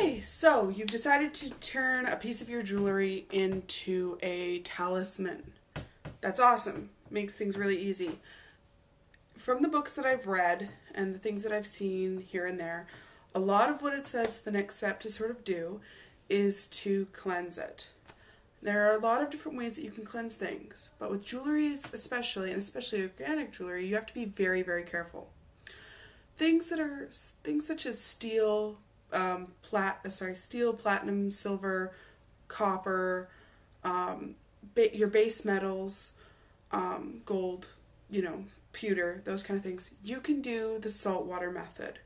Okay, so you've decided to turn a piece of your jewelry into a talisman. That's awesome. Makes things really easy. From the books that I've read and the things that I've seen here and there, a lot of what it says the next step to sort of do is to cleanse it. There are a lot of different ways that you can cleanse things, but with jewelries especially, and especially organic jewelry, you have to be very, very careful. Things such as steel, steel, platinum, silver, copper, your base metals, gold, pewter, those kind of things. You can do the saltwater method,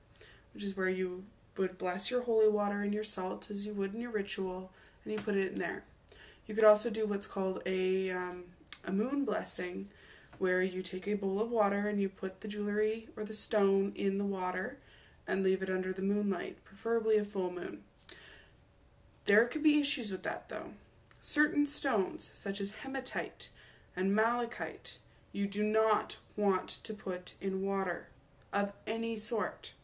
which is where you would bless your holy water and your salt as you would in your ritual, and you put it in there. You could also do what's called a moon blessing, where you take a bowl of water and you put the jewelry or the stone in the water and leave it under the moonlight, preferably a full moon. There could be issues with that though. Certain stones, such as hematite and malachite, you do not want to put in water of any sort.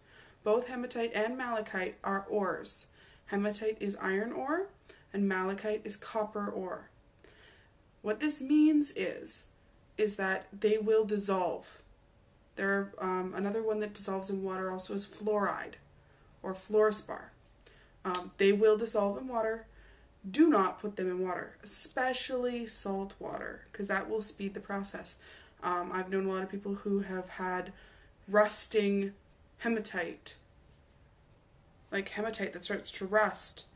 Both hematite and malachite are ores. Hematite is iron ore and malachite is copper ore. What this means is that they will dissolve. Another one that dissolves in water also is fluoride or fluorspar. They will dissolve in water. Do not put them in water, especially salt water, because that will speed the process. I've known a lot of people who have had rusting hematite, like hematite that starts to rust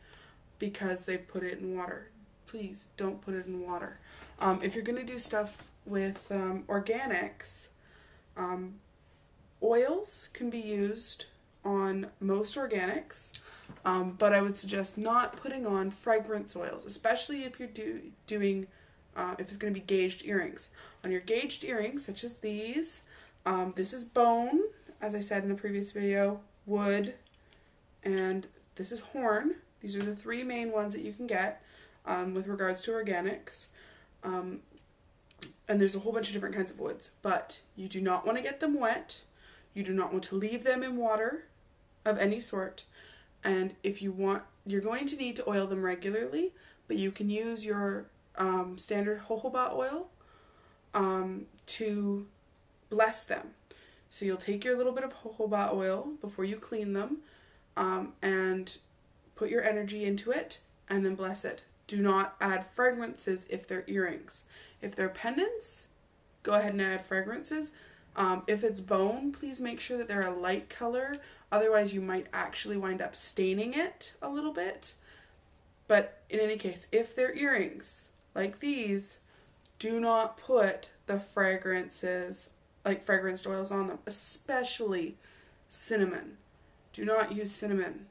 because they put it in water. Please don't put it in water. If you're going to do stuff with organics, oils can be used on most organics, but I would suggest not putting on fragrance oils, especially if you're doing if it's going to be gauged earrings. On your gauged earrings, such as these, this is bone, as I said in a previous video, wood, and this is horn. These are the three main ones that you can get with regards to organics. And there's a whole bunch of different kinds of woods, but you do not want to get them wet. You do not want to leave them in water of any sort. And if you want, you're going to need to oil them regularly, but you can use your standard jojoba oil to bless them. So you'll take your little bit of jojoba oil before you clean them and put your energy into it and then bless it. Do not add fragrances if they're earrings. If they're pendants, go ahead and add fragrances. If it's bone, please make sure that they're a light color. Otherwise, you might actually wind up staining it a little bit. But in any case, if they're earrings, like these, do not put the fragrances, like fragranced oils on them, especially cinnamon. Do not use cinnamon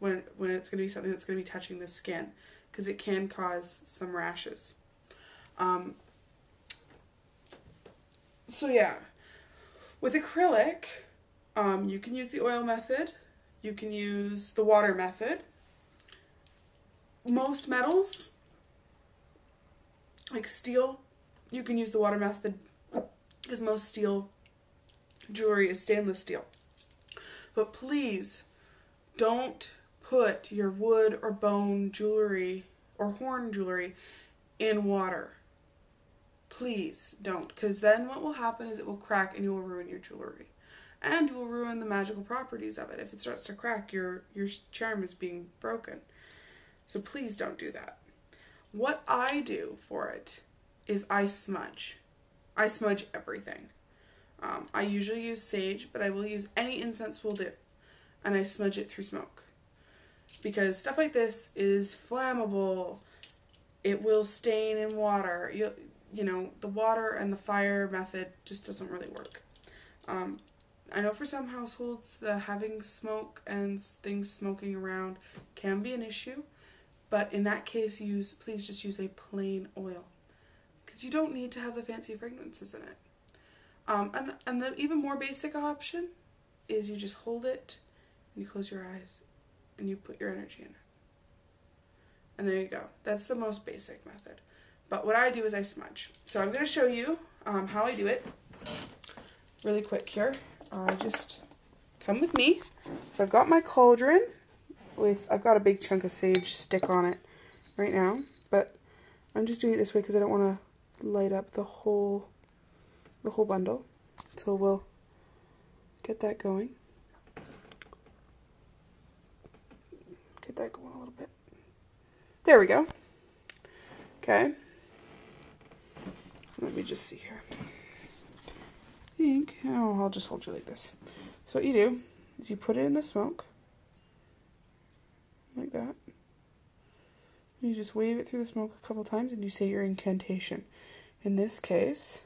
when it's going to be something that's going to be touching the skin, because it can cause some rashes. So yeah, with acrylic, you can use the oil method, you can use the water method. Most metals, like steel, you can use the water method because most steel jewelry is stainless steel. But please don't put your wood or bone jewelry or horn jewelry in water. Please don't, because then what will happen is it will crack and you will ruin your jewelry. And you will ruin the magical properties of it. If it starts to crack, your charm is being broken. So please don't do that. What I do for it is I smudge. I smudge everything. I usually use sage, but I will use any incense will do. And I smudge it through smoke. Because stuff like this is flammable. It will stain in water. The water and the fire method just doesn't really work. I know for some households having smoke and things smoking around can be an issue, but in that case, please just use a plain oil, because you don't need to have the fancy fragrances in it. And the even more basic option is you just hold it and you close your eyes and you put your energy in it. And there you go. That's the most basic method. But what I do is I smudge. So I'm going to show you how I do it really quick here. Just come with me. So I've got my cauldron I've got a big chunk of sage stick on it right now, but I'm just doing it this way because I don't want to light up the whole bundle. So we'll get that going. Get that going a little bit. There we go. Okay. Let me just see here. I'll just hold you like this. So what you do is you put it in the smoke, like that. You just wave it through the smoke a couple times and you say your incantation. In this case,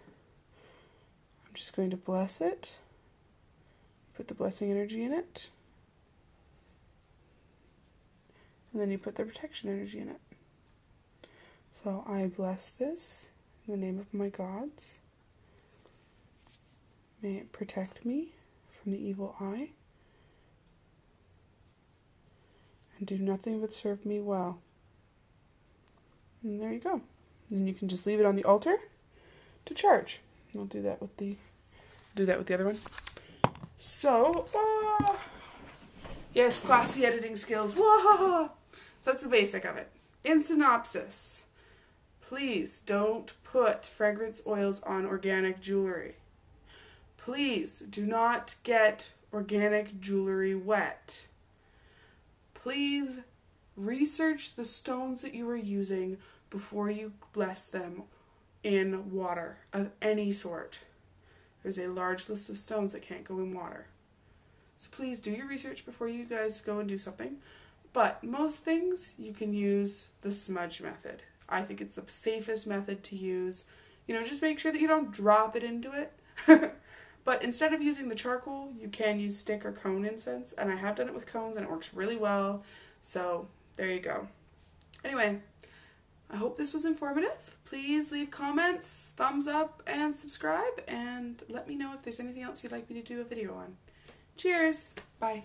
I'm just going to bless it. Put the blessing energy in it. And then you put the protection energy in it. So I bless this in the name of my gods. May it protect me from the evil eye and do nothing but serve me well. And there you go. And you can just leave it on the altar to charge. And I'll do that with the other one. So, yes, classy editing skills. Whoa! So that's the basic of it. In synopsis, please don't put fragrance oils on organic jewelry. Please do not get organic jewelry wet. Please research the stones that you are using before you bless them in water of any sort. There's a large list of stones that can't go in water. So please do your research before you guys go and do something. But most things you can use the smudge method. I think it's the safest method to use. Just make sure that you don't drop it into it. But instead of using the charcoal, you can use stick or cone incense. And I have done it with cones and it works really well. So there you go. Anyway, I hope this was informative. Please leave comments, thumbs up, and subscribe. And let me know if there's anything else you'd like me to do a video on. Cheers. Bye.